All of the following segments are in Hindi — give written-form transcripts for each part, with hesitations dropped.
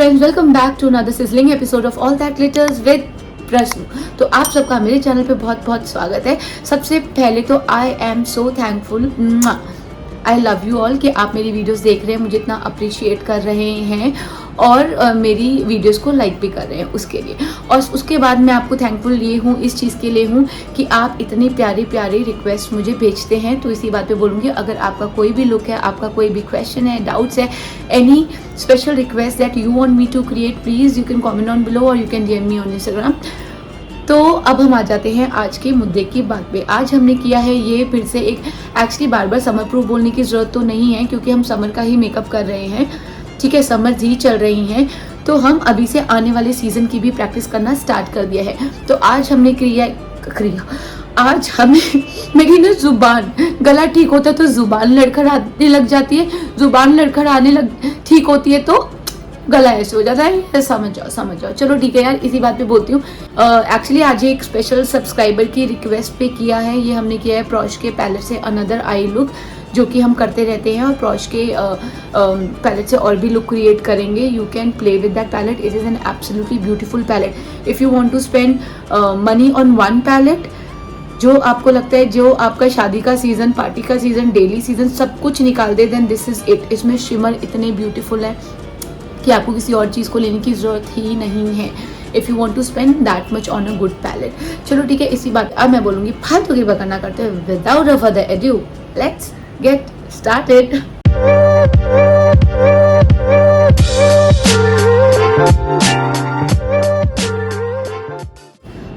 Friends, welcome back to another sizzling episode of all that glitters with Prashna. तो आप सबका मेरे चैनल पे बहुत बहुत स्वागत है। सबसे पहले तो I am so thankful, I love you all कि आप मेरी वीडियोस देख रहे हैं, मुझे इतना अप्रिशिएट कर रहे हैं और मेरी वीडियोस को लाइक भी कर रहे हैं उसके लिए। और उसके बाद मैं आपको थैंकफुल ये हूँ, इस चीज़ के लिए हूँ कि आप इतने प्यारे प्यारे रिक्वेस्ट मुझे भेजते हैं। तो इसी बात पे बोलूँगी, अगर आपका कोई भी लुक है, आपका कोई भी क्वेश्चन है, डाउट्स है, any special request that you want me to create, please you can comment on below or you can DM me on Instagram। तो अब हम आ जाते हैं आज के मुद्दे की बात पे। आज हमने किया है ये फिर से एक, एक्चुअली बार बार समर प्रूफ बोलने की ज़रूरत तो नहीं है क्योंकि हम समर का ही मेकअप कर रहे हैं, ठीक है, समर ही चल रही हैं, तो हम अभी से आने वाले सीज़न की भी प्रैक्टिस करना स्टार्ट कर दिया है। तो आज हमने आज हमें मेरी ना जुबान, गला ठीक होता है तो जुबान लड़खड़ाने लग जाती है, जुबान लड़खड़ाने लग ठीक होती है तो गला ऐसे हो जाता है। समझ जाओ। चलो ठीक है यार, इसी बात पे बोलती हूँ। एक्चुअली आज एक स्पेशल सब्सक्राइबर की रिक्वेस्ट पे किया है, ये हमने किया है प्रॉश के पैलेट से अनदर आई लुक, जो कि हम करते रहते हैं और प्रॉश के पैलेट से और भी लुक क्रिएट करेंगे। You can play with that palette, it is an absolutely beautiful palette. If you want to spend money on one palette, जो आपको लगता है, जो आपका शादी का सीज़न, पार्टी का सीज़न, डेली सीज़न सब कुछ निकाल दे, देन दिस इज़ इट। इसमें शिमर इतने ब्यूटीफुल है कि आपको किसी और चीज़ को लेने की ज़रूरत ही नहीं है। If you want to spend that much on a good palette. चलो ठीक है, इसी बात अब मैं बोलूँगी फालतू की बकना करते हुए, without a further edu let's get started.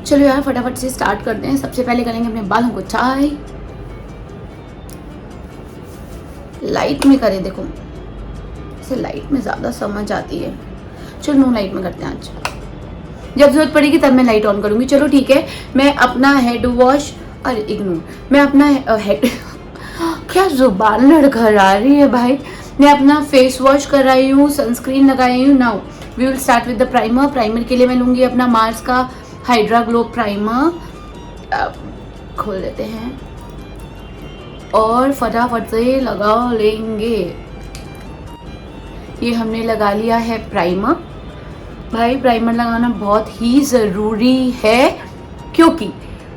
चलो यार फटाफट से स्टार्ट करते हैं। सबसे पहले करेंगे अपने बालों को टाई, लाइट में करें, देखो इसे लाइट में ज़्यादा समझ आती है। चलो नो लाइट में करते हैं आज, जब जरूरत पड़ेगी तब मैं लाइट ऑन करूंगी। चलो ठीक है, मैं अपना हेड वॉश, अरे इग्नोर, मैं अपना हेड क्या जुबान लड़खड़ा रही है भाई। मैं अपना फेस वॉश कर रही हूँ, सनस्क्रीन लगाई हूँ। Now we will start with the primer. Primer के लिए मैं लूँगी अपना मार्स का हाइड्रा ग्लो प्राइमर। खोल देते हैं और फटाफट से लगा लेंगे। ये हमने लगा लिया है प्राइमर। भाई प्राइमर लगाना बहुत ही ज़रूरी है क्योंकि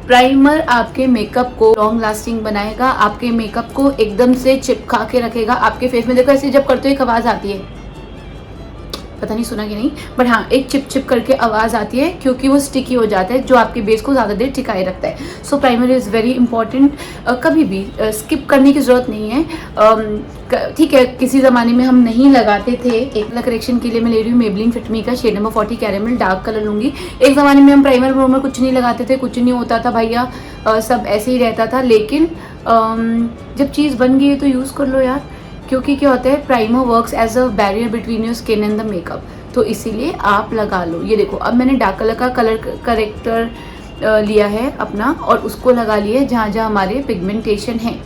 प्राइमर आपके मेकअप को लॉन्ग लास्टिंग बनाएगा, आपके मेकअप को एकदम से चिपका के रखेगा आपके फेस में। देखो ऐसे जब करते हो एक आवाज़ आती है, पता नहीं सुना कि नहीं, बट हाँ एक चिप चिप करके आवाज़ आती है क्योंकि वो स्टिकी हो जाता है, जो आपके बेस को ज़्यादा देर टिकाए रखता है। सो प्राइमर इज़ वेरी इंपॉर्टेंट, कभी भी स्किप करने की ज़रूरत नहीं है। ठीक है, किसी ज़माने में हम नहीं लगाते थे। एक करेक्शन के लिए मैं ले रही हूँ मेबलिन फिट मी का shade number 40 caramel dark colour लूँगी। एक ज़माने में हम प्राइमर व्राइमर कुछ नहीं लगाते थे, कुछ नहीं होता था भैया, सब ऐसे ही रहता था। लेकिन जब चीज़ बन गई है तो यूज़ कर लो यार, क्योंकि क्या होता है, primer works as a barrier between your skin and the makeup, तो इसीलिए आप लगा लो। ये देखो अब मैंने डार्क कलर का कलर करेक्टर लिया है अपना और उसको लगा लिया है जहाँ जहाँ हमारे पिगमेंटेशन है,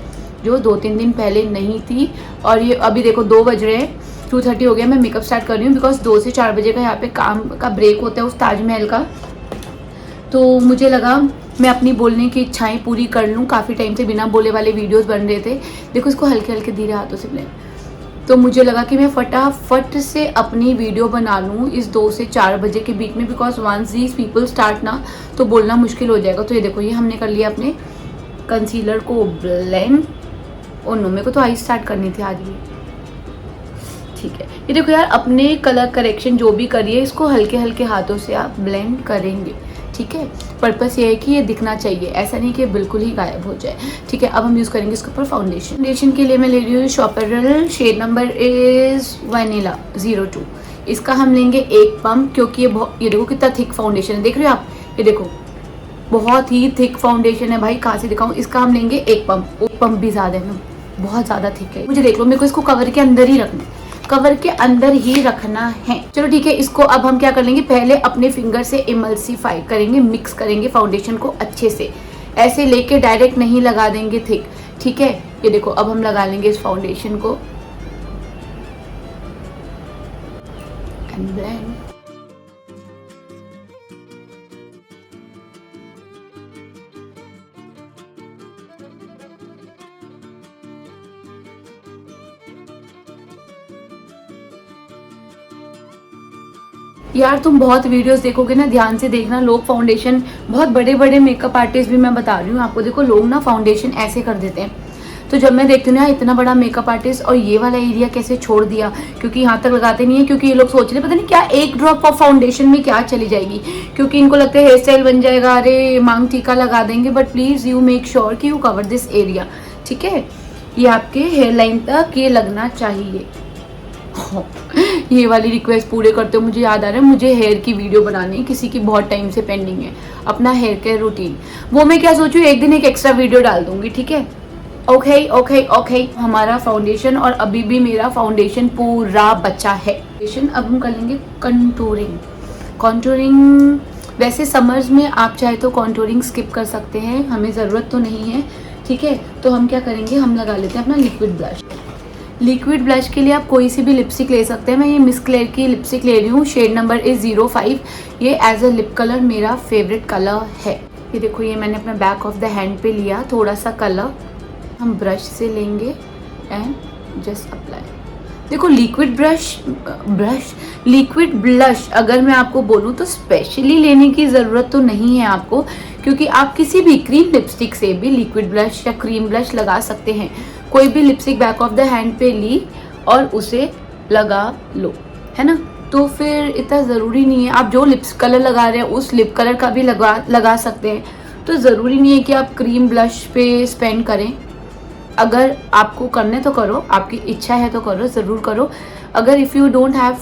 जो 2-3 दिन पहले नहीं थी। और ये अभी देखो 2 बज रहे हैं, 2:30 हो गया, मैं मेकअप स्टार्ट कर रही हूँ बिकॉज 2 से 4 बजे का यहाँ पे काम का ब्रेक होता है उस ताजमहल का। तो मुझे लगा मैं अपनी बोलने की इच्छाएं पूरी कर लूँ। काफ़ी टाइम से बिना बोले वाले वीडियोस बन रहे थे, देखो इसको हल्के हल्के धीरे हाथों से ब्लेंड। तो मुझे लगा कि मैं फटाफट से अपनी वीडियो बना लूँ इस 2 से 4 बजे के बीच में, because once these people start ना तो बोलना मुश्किल हो जाएगा। तो ये देखो, ये हमने कर लिया अपने कंसीलर को ब्लेंड। ओ नो, मेरे को तो आई स्टार्ट करनी थी आज भी, ठीक है। ये देखो यार, अपने कलर करेक्शन जो भी करिए इसको हल्के हल्के हाथों से आप ब्लेंड करेंगे, ठीक है। पर्पस ये है कि ये दिखना चाहिए, ऐसा नहीं कि बिल्कुल ही गायब हो जाए, ठीक है। अब हम यूज़ करेंगे इसके ऊपर फाउंडेशन। फाउंडेशन के लिए मैं ले रही हूँ शॉपरल, शेड नंबर इज़ वनीला 02। इसका हम लेंगे एक पम्प, क्योंकि ये देखो कितना थिक फाउंडेशन है, देख रहे हो आप, ये देखो बहुत ही थिक फाउंडेशन है भाई, कहाँ से दिखाऊँ। इसका हम लेंगे एक पम्प भी ज़्यादा है ना, बहुत ज़्यादा थिक है। मुझे देख लो, मेरे को इसको कवर के अंदर ही रखना है, कवर के अंदर ही रखना है। चलो ठीक है, इसको अब हम क्या कर लेंगे, पहले अपने फिंगर से इमल्सिफाई करेंगे, मिक्स करेंगे फाउंडेशन को अच्छे से, ऐसे लेके डायरेक्ट नहीं लगा देंगे थिक, ठीक है। ये देखो अब हम लगा लेंगे इस फाउंडेशन को एंड ब्लेंड। यार तुम बहुत वीडियोस देखोगे ना, ध्यान से देखना, लोग फाउंडेशन, बहुत बड़े बड़े मेकअप आर्टिस्ट भी मैं बता रही हूँ आपको, देखो लोग ना फाउंडेशन ऐसे कर देते हैं। तो जब मैं देखती हूँ ना इतना बड़ा मेकअप आर्टिस्ट और ये वाला एरिया कैसे छोड़ दिया, क्योंकि यहाँ तक लगाते नहीं है, क्योंकि ये लोग सोच रहे पता नहीं क्या एक ड्रॉप ऑफ फाउंडेशन में क्या चली जाएगी, क्योंकि इनको लगता है हेयर स्टाइल बन जाएगा, अरे मांग टीका लगा देंगे। But please you make sure कि यू कवर दिस एरिया, ठीक है। ये आपके हेयर लाइन तक ये लगना चाहिए। ये वाली रिक्वेस्ट पूरे करते हो, मुझे याद आ रहा है मुझे हेयर की वीडियो बनानी है, किसी की बहुत टाइम से पेंडिंग है, अपना हेयर केयर रूटीन। वो मैं क्या सोचूं, एक दिन एक एक्स्ट्रा वीडियो डाल दूंगी, ठीक है। ओके ओके ओके, हमारा फाउंडेशन, और अभी भी मेरा फाउंडेशन पूरा बचा है। अब हम कर लेंगे कंटूरिंग। कॉन्टूरिंग वैसे समर्स में आप चाहे तो कॉन्टूरिंग स्किप कर सकते हैं, हमें ज़रूरत तो नहीं है, ठीक है। तो हम क्या करेंगे, हम लगा लेते हैं अपना लिक्विड ब्लश। लिक्विड ब्लश के लिए आप कोई सी भी लिपस्टिक ले सकते हैं। मैं ये मिस क्लेयर की लिपस्टिक ले रही हूँ, शेड नंबर इज़ 05। ये एज अ लिप कलर मेरा फेवरेट कलर है। ये देखो, ये मैंने अपना बैक ऑफ द हैंड पे लिया थोड़ा सा कलर, हम ब्रश से लेंगे एंड जस्ट अप्लाई। देखो लिक्विड ब्लश अगर मैं आपको बोलूँ तो स्पेशली लेने की ज़रूरत तो नहीं है आपको, क्योंकि आप किसी भी क्रीम लिपस्टिक से भी लिक्विड ब्लश या क्रीम ब्लश लगा सकते हैं। कोई भी lipstick back of the hand पे ली और उसे लगा लो, है ना। तो फिर इतना ज़रूरी नहीं है, आप जो लिप्स कलर लगा रहे हैं उस लिप कलर का भी लगा सकते हैं। तो ज़रूरी नहीं है कि आप क्रीम ब्लश पे स्पेंड करें। अगर आपको करने तो करो, आपकी इच्छा है तो करो, ज़रूर करो। अगर if you don't have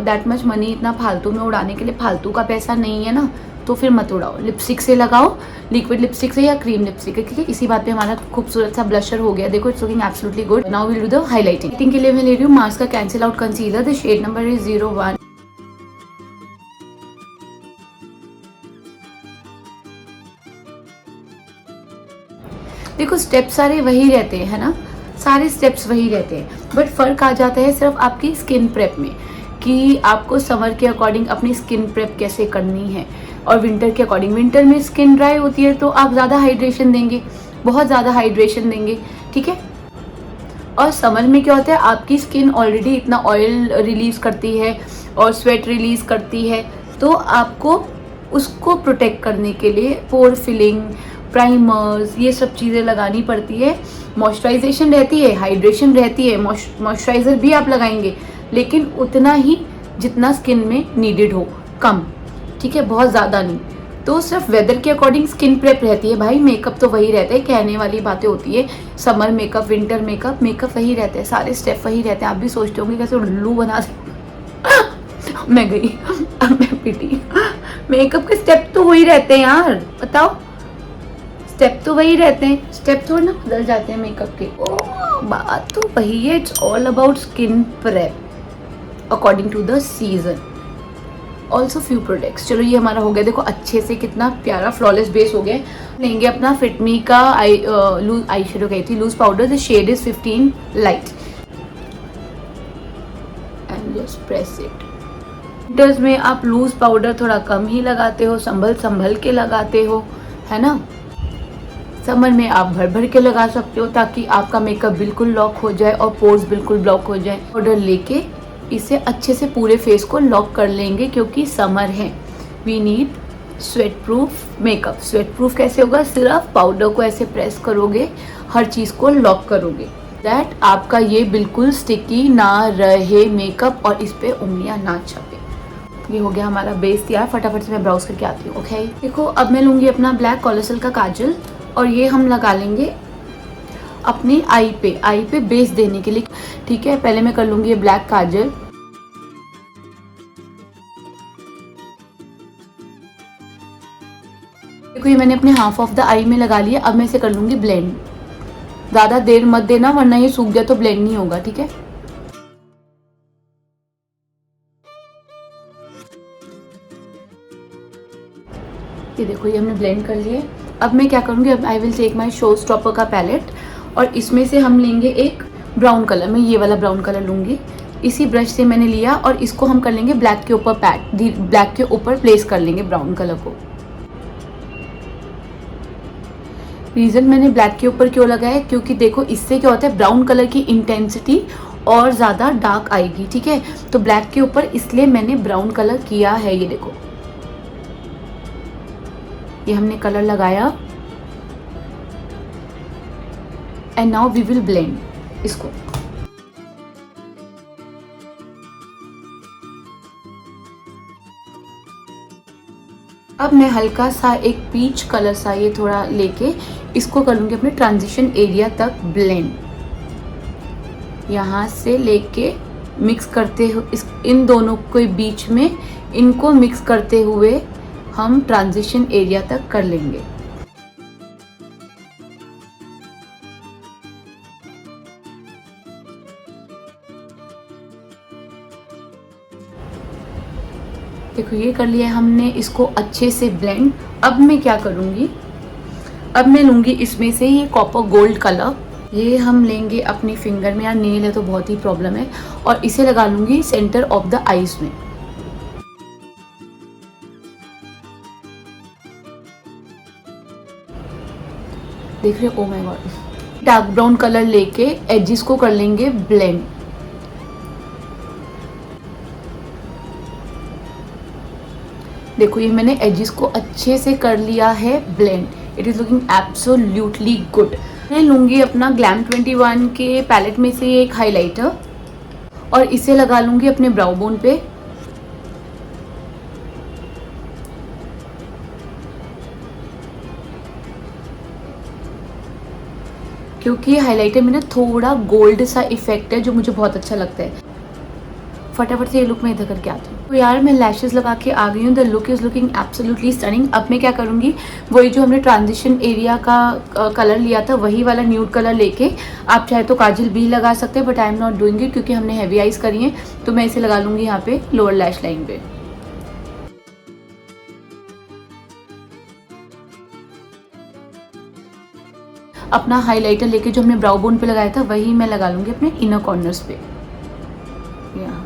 that much money, इतना फालतू में उड़ाने के लिए फालतू का पैसा नहीं है ना, तो फिर मत उड़ाओ, लिपस्टिक से लगाओ, लिक्विड लिपस्टिक से या क्रीम लिपस्टिक, ठीक है। इसी बात पे हमारा खूबसूरत सा ब्लशर हो गया। देखो it's looking absolutely good. Now will do the highlighting के लिए मैं ले रही हूँ मार्स का cancel out concealer, the shade number is 01। देखो स्टेप सारे वही रहते हैं, है ना, सारे स्टेप्स वही रहते हैं, बट फ़र्क आ जाता है सिर्फ आपकी स्किन प्रेप में, कि आपको समर के अकॉर्डिंग अपनी स्किन प्रेप कैसे करनी है, और विंटर के अकॉर्डिंग। विंटर में स्किन ड्राई होती है तो आप ज़्यादा हाइड्रेशन देंगे, बहुत ज़्यादा हाइड्रेशन देंगे, ठीक है। और समर में क्या होता है, आपकी स्किन ऑलरेडी इतना ऑयल रिलीज़ करती है और स्वेट रिलीज़ करती है, तो आपको उसको प्रोटेक्ट करने के लिए पोर फिलिंग, प्राइमर्स, ये सब चीज़ें लगानी पड़ती है। मॉइस्चराइजेशन रहती है, हाइड्रेशन रहती है, मॉइस्चराइज़र भी आप लगाएंगे, लेकिन उतना ही जितना स्किन में नीडेड हो, कम, ठीक है, बहुत ज़्यादा नहीं। तो सिर्फ वेदर के अकॉर्डिंग स्किन प्रेप रहती है भाई, मेकअप तो वही रहता है, कहने वाली बातें होती है। Summer makeup, winter makeup, makeup वही रहते हैं, सारे स्टेप वही रहते हैं। आप भी सोचते होंगे कैसे उल्लू बना दे मैं गई मैं पिटी। मेकअप के स्टेप तो वही रहते हैं यार, बताओ, स्टेप तो वही रहते हैं, स्टेप थोड़ा ना बदल जाते हैं मेकअप के। ओ बात तो वही है, it's all about skin prep according to the season, also few products. चलो ये हमारा हो गया, देखो अच्छे से कितना प्यारा फ्लॉलेस बेस हो गया। लेंगे अपना फिटमी का आई शेडो कही थी loose powder, the shade is 15 light, and just press it. Winters में आप लूज पाउडर थोड़ा कम ही लगाते हो, संभल के लगाते हो, है ना। समर में आप भर भर के लगा सकते हो, ताकि आपका मेकअप बिल्कुल लॉक हो जाए और पोर्स बिल्कुल ब्लॉक हो जाए। पाउडर लेके इसे अच्छे से पूरे फेस को लॉक कर लेंगे, क्योंकि समर है, we need sweat proof makeup. Sweat proof कैसे होगा, सिर्फ पाउडर को ऐसे प्रेस करोगे, हर चीज़ को लॉक करोगे, दैट आपका ये बिल्कुल स्टिकी ना रहे मेकअप और इस पर उंगलियां ना छपे। ये हो गया हमारा बेस तैयार। फटाफट से मैं ब्राउज करके आती हूँ। ओके देखो, अब मैं लूँगी अपना ब्लैक कॉलोसल का काजल, और ये हम लगा लेंगे अपनी आई पे बेस देने के लिए, ठीक है। पहले मैं कर लूँगी ये ब्लैक काजल, देखो ये मैंने अपने हाफ ऑफ द आई में लगा लिया। अब मैं इसे कर लूँगी ब्लेंड, ज़्यादा देर मत देना वरना ये सूख गया तो ब्लेंड नहीं होगा, ठीक है। ये देखो ये हमने ब्लेंड कर लिए। अब मैं क्या करूँगी, अब I will take my show stopper का पैलेट, और इसमें से हम लेंगे एक ब्राउन कलर, मैं ये वाला ब्राउन कलर लूँगी। इसी ब्रश से मैंने लिया और इसको हम कर लेंगे ब्लैक के ऊपर ब्लैक के ऊपर प्लेस कर लेंगे ब्राउन कलर को। रीज़न मैंने ब्लैक के ऊपर क्यों लगाया है, क्योंकि देखो इससे क्या होता है, ब्राउन कलर की इंटेंसिटी और ज़्यादा डार्क आएगी, ठीक है। तो ब्लैक के ऊपर इसलिए मैंने ब्राउन कलर किया है। ये देखो, ये हमने कलर लगाया and now we will blend इसको। अब मैं हल्का सा एक पीच कलर सा ये थोड़ा लेके इसको कर लूँगी अपने ट्रांजिशन एरिया तक ब्लेंड। यहाँ से लेके मिक्स करते हुए इन दोनों के बीच में इनको मिक्स करते हुए हम ट्रांजिशन एरिया तक कर लेंगे। देखो ये कर लिया है हमने इसको अच्छे से ब्लेंड। अब मैं क्या करूँगी, अब मैं लूँगी इसमें से ये कॉपर गोल्ड कलर। ये हम लेंगे अपनी फिंगर में, यार नेल है तो बहुत ही प्रॉब्लम है, और इसे लगा लूँगी सेंटर ऑफ द आईज में। देख रहे हो, oh my God. Dark brown colour लेके एजेस को कर लेंगे ब्लेंड। देखो ये मैंने एजेस को अच्छे से कर लिया है blend. It is looking absolutely good. मैं लूँगी अपना ग्लैम 21 के पैलेट में से एक हाइलाइटर और इसे लगा लूँगी अपने ब्राउ बोन पे। क्योंकि हाइलाइटर में ना थोड़ा गोल्ड सा इफेक्ट है जो मुझे बहुत अच्छा लगता है। फटाफट से ये लुक मैं इधर करके आती हूँ। तो यार मैं लैशेस लगा के आ गई हूँ। The look is looking absolutely stunning. अब मैं क्या करूँगी, वही जो हमने ट्रांजिशन एरिया का कलर लिया था वही वाला न्यूड कलर लेके, आप चाहे तो काजल भी लगा सकते हैं, but I am not doing it क्योंकि हमने हैवी आइज करी है। तो मैं इसे लगा लूँगी यहाँ पे लोअर लैश लाइन पे। अपना हाइलाइटर लेके जो हमने ब्राउ बोन पे लगाया था वही मैं लगा लूँगी अपने इनर कॉर्नर्स पे। यहाँ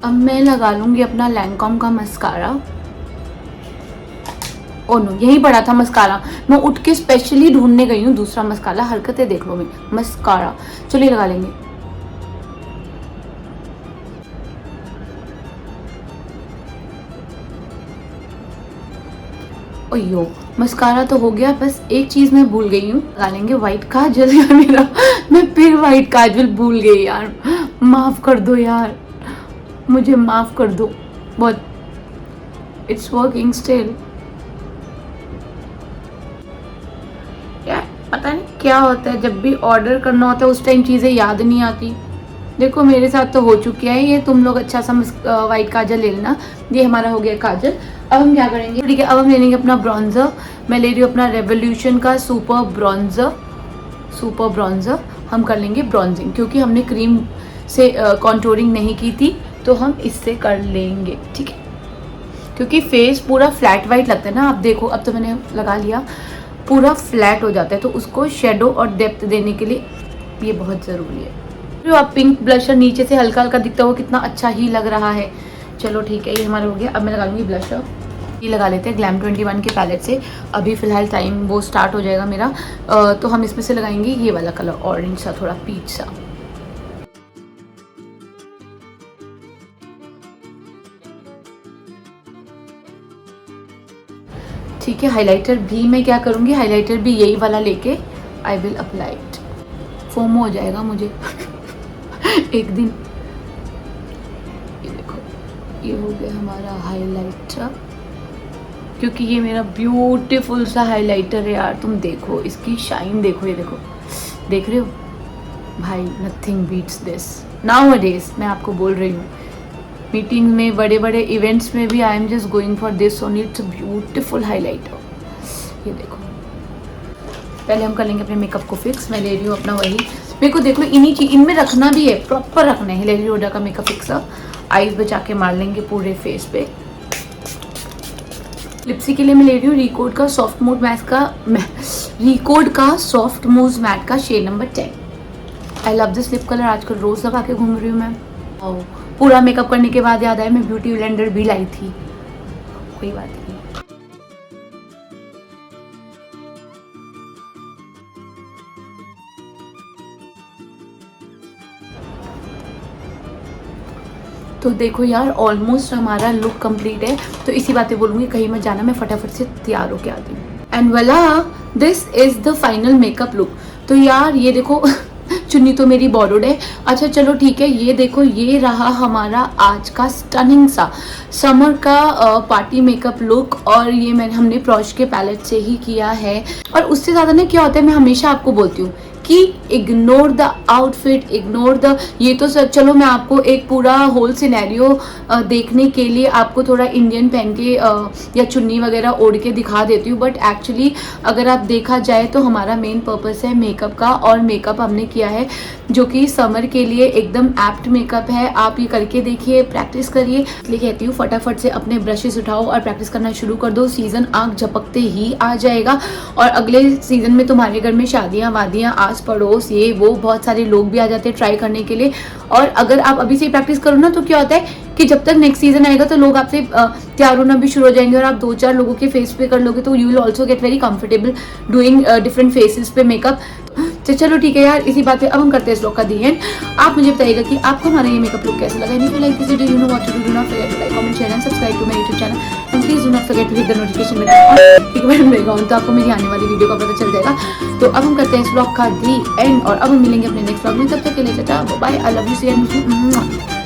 अब मैं लगा लूँगी अपना लैंकॉम का मस्कारा। ओ नो, यही पड़ा था मस्कारा। मैं उठ के स्पेशली ढूंढने गई हूँ दूसरा मस्कारा। हरकतें देख लो, मैं मस्कारा। चलिए लगा लेंगे। ओयो, मस्कारा तो हो गया। बस एक चीज मैं भूल गई हूँ, लगा लेंगे व्हाइट काजल। यार मेरा, मैं फिर व्हाइट काजल भूल गई यार। माफ कर दो यार, मुझे माफ कर दो। बहुत इट्स वर्किंग स्टिल। यार पता नहीं क्या होता है, जब भी ऑर्डर करना होता है उस टाइम चीज़ें याद नहीं आती। देखो मेरे साथ तो हो चुकी है ये। तुम लोग अच्छा सा वाइट काजल ले लेना। ये हमारा हो गया काजल। अब हम क्या करेंगे, ठीक है, अब हम ले लेंगे अपना ब्रॉन्जर। मैं ले रही हूँ अपना रेवोल्यूशन का सुपर ब्रॉन्जर। हम कर लेंगे ब्रॉन्जिंग क्योंकि हमने क्रीम से कॉन्टोरिंग नहीं की थी, तो हम इससे कर लेंगे, ठीक है। क्योंकि फेस पूरा फ्लैट वाइट लगता है ना। आप देखो, अब तो मैंने लगा लिया, पूरा फ्लैट हो जाता है, तो उसको शेडो और डेप्थ देने के लिए ये बहुत ज़रूरी है। जो आप पिंक ब्लशर नीचे से हल्का हल्का दिखता हो, कितना अच्छा ही लग रहा है। चलो ठीक है, ये हमारा हो गया। अब मैं लगा लूँगी ब्लशर। ये लगा लेते हैं ग्लैम 21 के पैलेट से। अभी फ़िलहाल टाइम वो स्टार्ट हो जाएगा मेरा, तो हम इसमें से लगाएंगे ये वाला कलर, ऑरेंज सा, थोड़ा पीच सा। ठीक है, हाइलाइटर भी मैं क्या करूँगी, हाइलाइटर भी यही वाला लेके I will apply it. FOMO हो जाएगा मुझे एक दिन। ये देखो, ये हो गया हमारा हाइलाइटर, क्योंकि ये मेरा ब्यूटीफुल सा हाइलाइटर है यार। तुम देखो इसकी शाइन, देखो ये देखो, देख रहे हो भाई, नथिंग बीट्स दिस नाउअडेज। मैं आपको बोल रही हूँ, मीटिंग में, बड़े बड़े इवेंट्स में भी I am just going for this only. It's a beautiful highlighter. ये देखो, पहले हम कर लेंगे अपने मेकअप को फिक्स। मैं ले रही हूँ अपना वही, मेरे को देख लो इन्हीं चीज इनमें रखना भी है, प्रॉपर रखना है। हिलेरी रोडा का मेकअप फिक्सर। आईज बचा के मार लेंगे पूरे फेस पे। लिप्सी के लिए मैं ले रही हूँ रिकोड का सॉफ्ट मूव मैट का shade number 10। I love this lip colour. आजकल रोज लगा के घूम रही हूँ मैं। और पूरा मेकअप करने के बाद याद आया मैं ब्यूटी ब्लेंडर भी लाई थी। कोई बात नहीं। तो देखो यार ऑलमोस्ट हमारा लुक कंप्लीट है। तो इसी बातें बोलूँगी, कहीं मत जाना, मैं फटाफट से तैयार होके आती हूँ। एंड वला this is the final makeup look. तो यार ये देखो चुन्नी तो मेरी बॉर्डर्ड है। अच्छा चलो ठीक है, ये देखो ये रहा हमारा आज का स्टनिंग सा समर का पार्टी मेकअप लुक। और ये हमने प्रॉश के पैलेट से ही किया है। और उससे ज़्यादा ना क्या होता है, मैं हमेशा आपको बोलती हूँ कि ignore the outfit, ignore the ये तो सर चलो मैं आपको एक पूरा होल सिनेरियो देखने के लिए आपको थोड़ा इंडियन पहन के या चुन्नी वगैरह ओढ़ के दिखा देती हूँ, बट एक्चुअली अगर आप देखा जाए तो हमारा मेन पर्पस है मेकअप का। और मेकअप हमने किया है जो कि समर के लिए एकदम एप्ट मेकअप है। आप ये करके देखिए, प्रैक्टिस करिए। इसलिए कहती हूँ फटाफट से अपने ब्रशेस उठाओ और प्रैक्टिस करना शुरू कर दो। सीज़न आग झपकते ही आ जाएगा और अगले सीज़न में तुम्हारे घर में शादियाँ वादियाँ, आस पड़ोस, ये वो बहुत सारे लोग भी आ जाते हैं ट्राई करने के लिए। और अगर आप अभी से प्रैक्टिस करो ना तो क्या होता है कि जब तक नेक्स्ट सीजन आएगा तो लोग आपसे तैयार होना भी शुरू हो जाएंगे और आप 2-4 लोगों के फेस पे कर लोगे तो you will also get very comfortable doing different phases पे मेकअप। तो चलो ठीक है यार, इसी बात पे अब हम करते हैं इस लोग का दी एंड। आप मुझे बताइएगा कि आपको हमारा ये मेकअप लुक कैसा लगा। If you like this video, you know what to do not forget to like, comment, share and subscribe to my YouTube channel and please do not forget to hit the notification bell. एक बार मिलेगा तो आपको मेरी आने वाली वीडियो का पता चल जाएगा। तो अब हम करते हैं इस ब्लॉग का दी एंड और अब हम मिलेंगे अपने नेक्स्ट ब्लॉग में। तब तक के लिए tata bye, I love you, see you.